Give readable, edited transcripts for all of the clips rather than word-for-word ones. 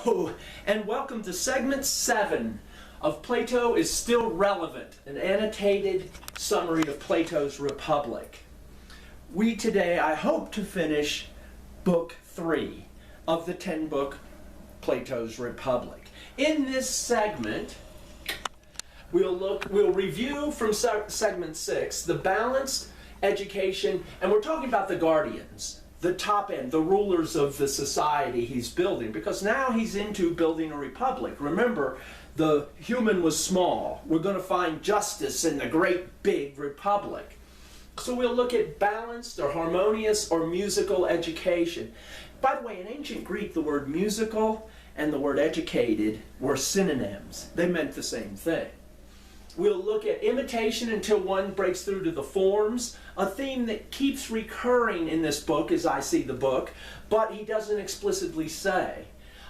Hello, and welcome to segment 7 of Plato is Still Relevant, an annotated summary of Plato's Republic. We today, I hope to finish book 3 of the 10-book Plato's Republic. In this segment, we'll review from segment 6 the balanced education, and we're talking about the guardians, the top end, the rulers of the society he's building, because now he's into building a republic. Remember, the human was small. We're going to find justice in the great big republic. So we'll look at balanced or harmonious or musical education. By the way, in ancient Greek, the word musical and the word educated were synonyms. They meant the same thing. We'll look at imitation until one breaks through to the forms, a theme that keeps recurring in this book as I see the book, but he doesn't explicitly say.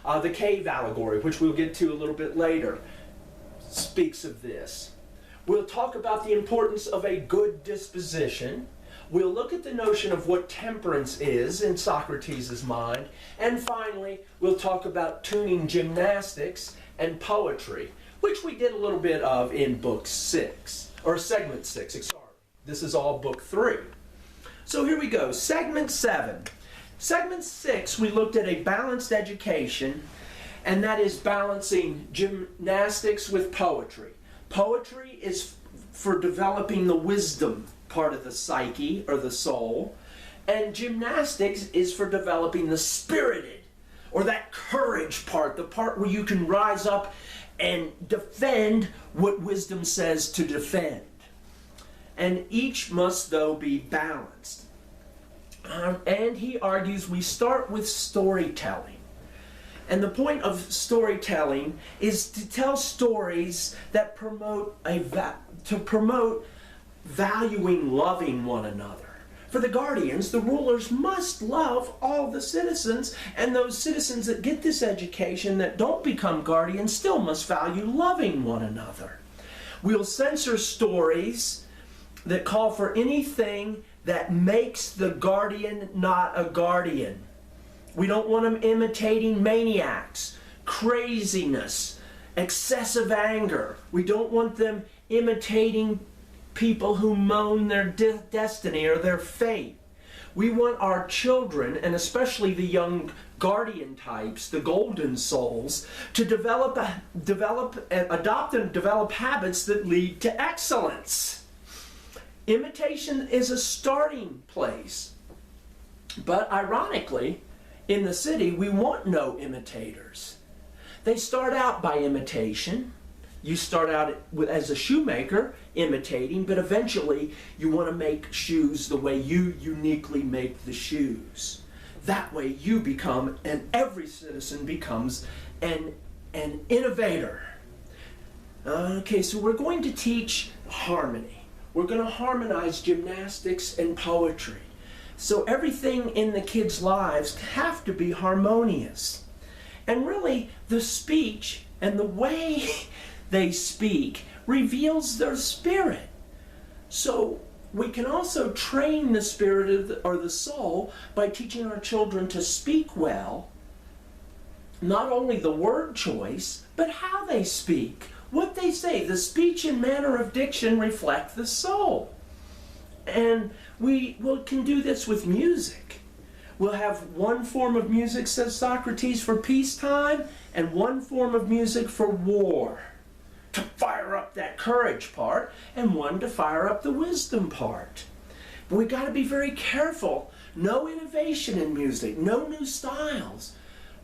The cave allegory, which we'll get to a little bit later, speaks of this. We'll talk about the importance of a good disposition. We'll look at the notion of what temperance is in Socrates' mind. And finally, we'll talk about tuning gymnastics and poetry, which we did a little bit of in book 6, or segment 6, sorry. This is all book 3. So here we go, segment 7. Segment 6, we looked at a balanced education, and that is balancing gymnastics with poetry. Poetry is for developing the wisdom part of the psyche, or the soul, and gymnastics is for developing the spirited, or that courage part, the part where you can rise up and defend what wisdom says to defend. And each must, though, be balanced. And he argues we start with storytelling. And the point of storytelling is to tell stories that promote valuing, loving one another. For the guardians, the rulers must love all the citizens, and those citizens that get this education that don't become guardians still must value loving one another. We'll censor stories that call for anything that makes the guardian not a guardian. We don't want them imitating maniacs, craziness, excessive anger. We don't want them imitating people who moan their destiny or their fate. We want our children, and especially the young guardian types, the golden souls, to adopt and develop habits that lead to excellence. Imitation is a starting place. But ironically, in the city, we want no imitators. They start out by imitation. You start out as a shoemaker, imitating, but eventually you want to make shoes the way you uniquely make the shoes. That way you become, and every citizen becomes, an innovator. Okay, so we're going to teach harmony. We're going to harmonize gymnastics and poetry. So everything in the kids' lives have to be harmonious. And really, the speech and the way they speak reveals their spirit. So we can also train the spirit or the soul by teaching our children to speak well, not only the word choice, but how they speak, what they say. The speech and manner of diction reflect the soul. And we can do this with music. We'll have one form of music, says Socrates, for peacetime, and one form of music for war, to fire up that courage part, and one to fire up the wisdom part. But we got to be very careful. No innovation in music, no new styles.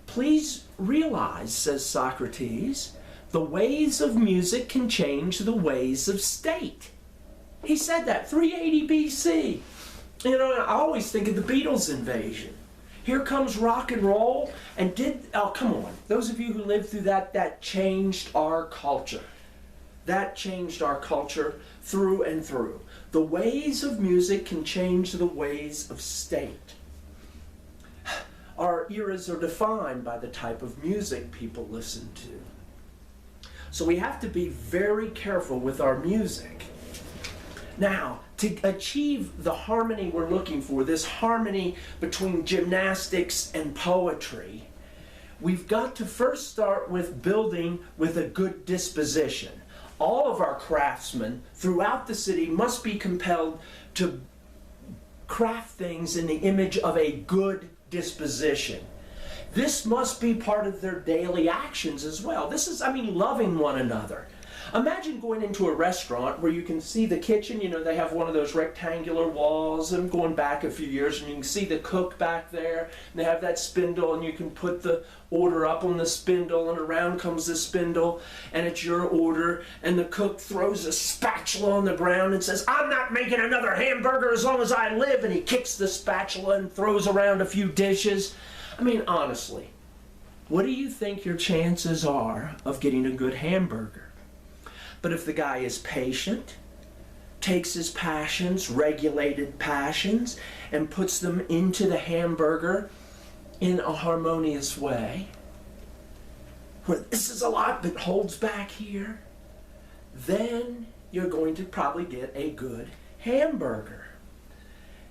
Please realize, says Socrates, the ways of music can change the ways of state. He said that 380 BC. You know, I always think of the Beatles invasion. Here comes rock and roll, and come on, those of you who lived through that changed our culture. That changed our culture through and through. The ways of music can change the ways of state. Our eras are defined by the type of music people listen to. So we have to be very careful with our music. Now, to achieve the harmony we're looking for, this harmony between gymnastics and poetry, we've got to first start with building with a good disposition. All of our craftsmen throughout the city must be compelled to craft things in the image of a good disposition. This must be part of their daily actions as well. This is, loving one another. Imagine going into a restaurant where you can see the kitchen. They have one of those rectangular walls, and going back a few years, and you can see the cook back there, and they have that spindle, and you can put the order up on the spindle, and around comes the spindle, and it's your order, and the cook throws a spatula on the ground and says, "I'm not making another hamburger as long as I live," and he kicks the spatula and throws around a few dishes. Honestly, what do you think your chances are of getting a good hamburger? But if the guy is patient, takes his passions, regulated passions, and puts them into the hamburger in a harmonious way, where this is a lot but holds back here, then you're going to probably get a good hamburger.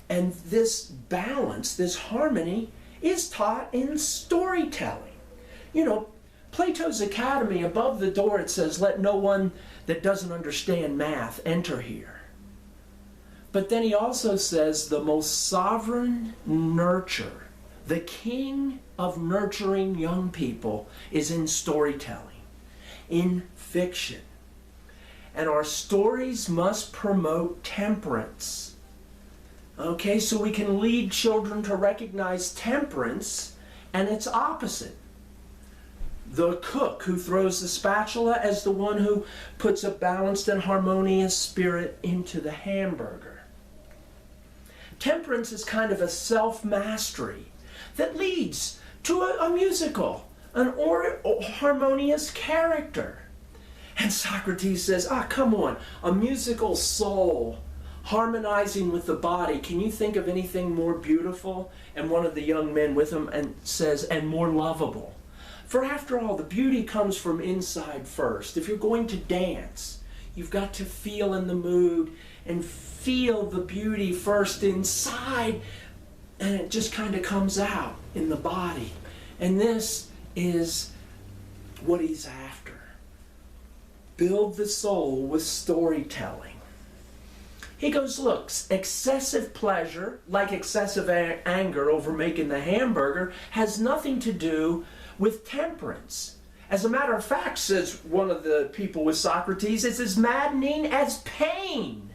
And this balance, this harmony, is taught in storytelling. Plato's Academy, above the door it says, "Let no one that doesn't understand math enter here." But then he also says the most sovereign nurture, the king of nurturing young people, is in storytelling, in fiction. And our stories must promote temperance. Okay, so we can lead children to recognize temperance and its opposite. The cook who throws the spatula as the one who puts a balanced and harmonious spirit into the hamburger. Temperance is kind of a self-mastery that leads to a musical, an harmonious character. And Socrates says, come on, a musical soul harmonizing with the body. Can you think of anything more beautiful? And one of the young men with him says, and more lovable. For after all, the beauty comes from inside first. If you're going to dance, you've got to feel in the mood and feel the beauty first inside, and it just kind of comes out in the body. And this is what he's after. Build the soul with storytelling. He goes, look, excessive pleasure, like excessive anger over making the hamburger, has nothing to do with temperance. As a matter of fact, says one of the people with Socrates, it's as maddening as pain.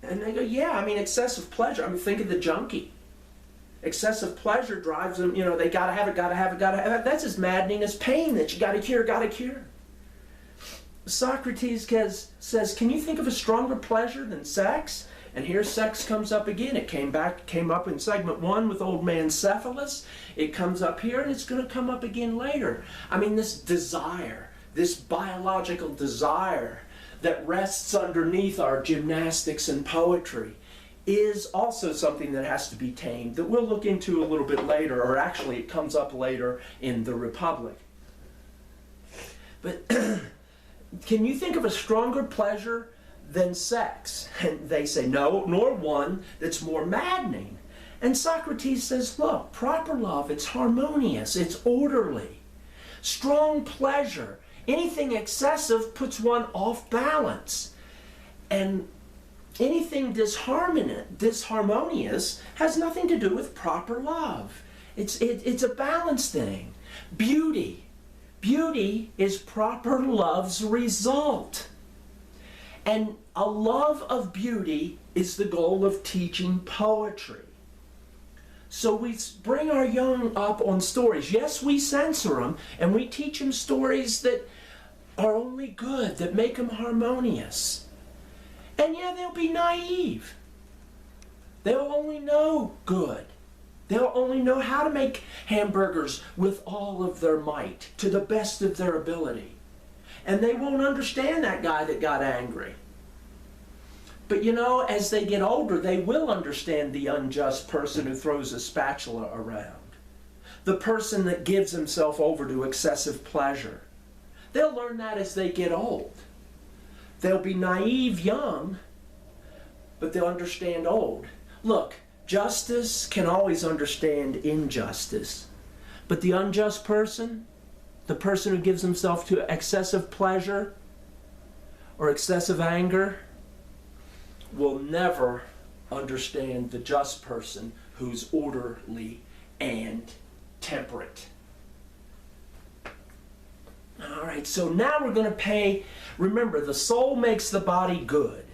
And they go, yeah, excessive pleasure. Think of the junkie. Excessive pleasure drives them, they gotta have it. That's as maddening as pain that you gotta cure. Socrates says, can you think of a stronger pleasure than sex? And here sex comes up again. It came up in segment 1 with old man Cephalus. It comes up here, and it's going to come up again later. This desire, this biological desire that rests underneath our gymnastics and poetry, is also something that has to be tamed, that we'll look into a little bit later, or actually it comes up later in the Republic. But can you think of a stronger pleasure than sex? And they say, no, nor one that's more maddening. And Socrates says, look, proper love, it's harmonious, it's orderly. Strong pleasure, anything excessive puts one off balance. And anything disharmonious has nothing to do with proper love. It's a balance thing. Beauty is proper love's result. And a love of beauty is the goal of teaching poetry. So we bring our young up on stories. Yes, we censor them, and we teach them stories that are only good, that make them harmonious. And yeah, they'll be naive. They'll only know good. They'll only know how to make hamburgers with all of their might, to the best of their ability. And they won't understand that guy that got angry. But as they get older, they will understand the unjust person who throws a spatula around. The person that gives himself over to excessive pleasure. They'll learn that as they get old. They'll be naive young, but they'll understand old. Look, justice can always understand injustice, But the unjust person, the person who gives himself to excessive pleasure or excessive anger, will never understand the just person who's orderly and temperate. All right, so now we're going to remember, the soul makes the body good.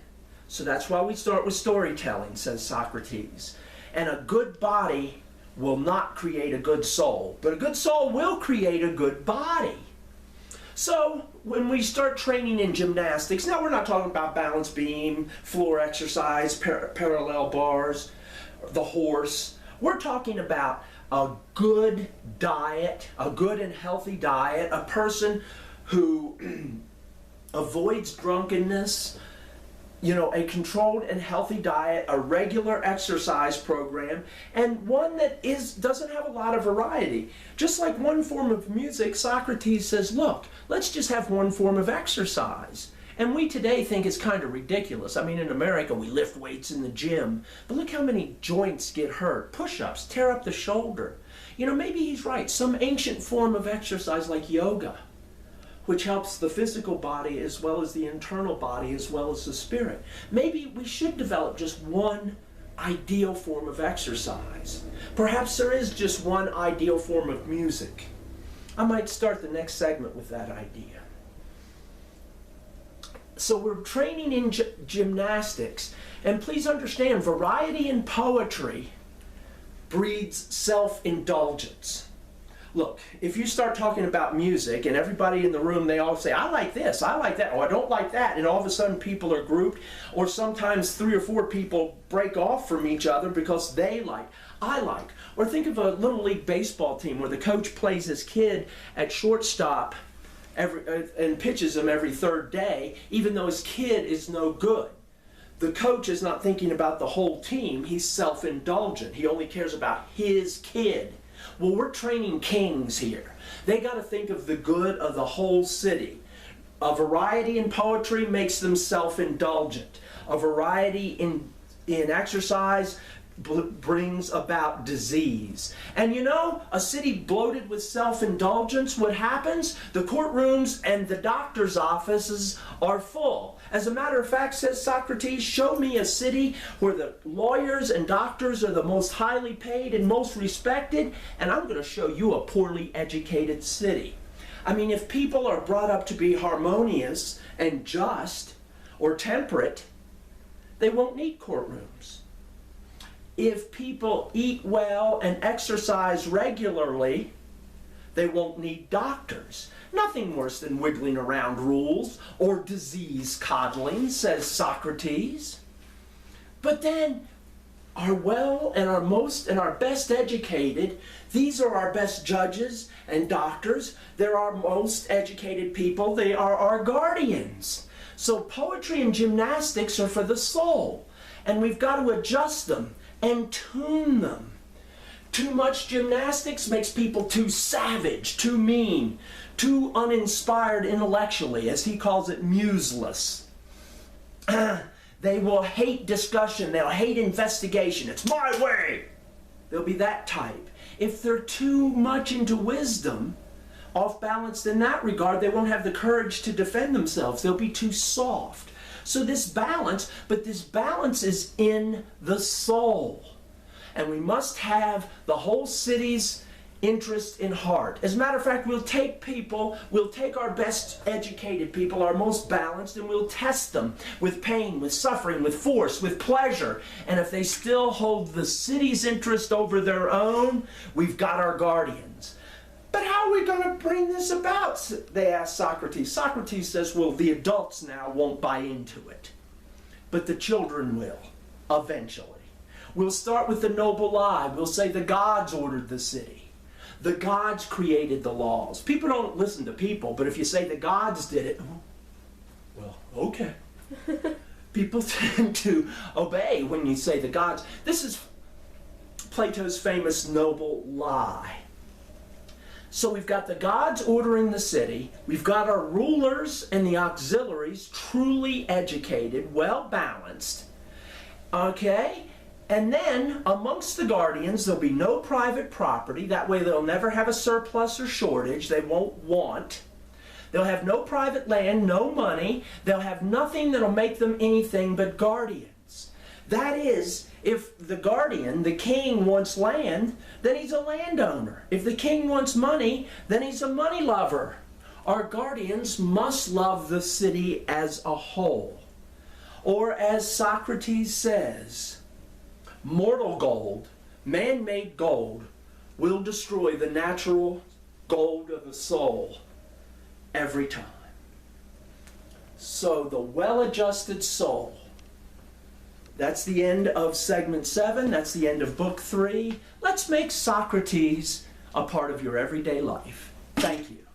So that's why we start with storytelling, says Socrates. And a good body will not create a good soul, but a good soul will create a good body. So when we start training in gymnastics, now we're not talking about balance beam, floor exercise, parallel bars, the horse. We're talking about a good diet, a good and healthy diet, a person who avoids drunkenness, a controlled and healthy diet, a regular exercise program, and one that doesn't have a lot of variety. Just like one form of music, Socrates says, look, let's just have one form of exercise. And we today think it's kind of ridiculous. I mean, in America, we lift weights in the gym, but look how many joints get hurt. Push-ups, tear up the shoulder. Maybe he's right. Some ancient form of exercise like yoga, which helps the physical body as well as the internal body as well as the spirit. Maybe we should develop just one ideal form of exercise. Perhaps there is just one ideal form of music. I might start the next segment with that idea. So we're training in gymnastics, and please understand, variety in poetry breeds self-indulgence. Look, if you start talking about music and everybody in the room, they all say, I like this, I like that, oh, I don't like that, and all of a sudden people are grouped, or sometimes 3 or 4 people break off from each other because they like, I like. Or think of a Little League baseball team where the coach plays his kid at shortstop and pitches him every 3rd day, even though his kid is no good. The coach is not thinking about the whole team, he's self-indulgent. He only cares about his kid. Well, we're training kings here. They got to think of the good of the whole city. A variety in poetry makes them self-indulgent. A variety in exercise brings about disease. And a city bloated with self-indulgence, what happens? The courtrooms and the doctor's offices are full. As a matter of fact, says Socrates, show me a city where the lawyers and doctors are the most highly paid and most respected, and I'm going to show you a poorly educated city. I mean, if people are brought up to be harmonious and just or temperate, they won't need courtrooms. If people eat well and exercise regularly, they won't need doctors. Nothing worse than wiggling around rules or disease coddling, says Socrates. But then, our well and our most and our best educated, these are our best judges and doctors. They're our most educated people. They are our guardians. So poetry and gymnastics are for the soul, and we've got to adjust them and tune them. Too much gymnastics makes people too savage, too mean, too uninspired intellectually, as he calls it, museless. They will hate discussion, they'll hate investigation. It's my way. They'll be that type. If they're too much into wisdom, off-balanced in that regard, they won't have the courage to defend themselves. They'll be too soft. So this balance is in the soul. And we must have the whole city's interest in heart. As a matter of fact, we'll take our best educated people, our most balanced, and we'll test them with pain, with suffering, with force, with pleasure. And if they still hold the city's interest over their own, we've got our guardians. But how are we going to bring this about? They asked Socrates. Socrates says, well, the adults now won't buy into it, but the children will, eventually. We'll start with the noble lie. We'll say the gods ordered the city. The gods created the laws. People don't listen to people, but if you say the gods did it, well, okay. People tend to obey when you say the gods. This is Plato's famous noble lie. So we've got the gods ordering the city, we've got our rulers and the auxiliaries truly educated, well balanced, okay? And then, amongst the guardians, there'll be no private property. That way they'll never have a surplus or shortage. They won't want. They'll have no private land, no money. They'll have nothing that'll make them anything but guardians. That is, if the guardian, the king, wants land, then he's a landowner. If the king wants money, then he's a money lover. Our guardians must love the city as a whole. Or as Socrates says, mortal gold, man-made gold, will destroy the natural gold of the soul every time. So the well-adjusted soul. That's the end of segment 7. That's the end of book 3. Let's make Socrates a part of your everyday life. Thank you.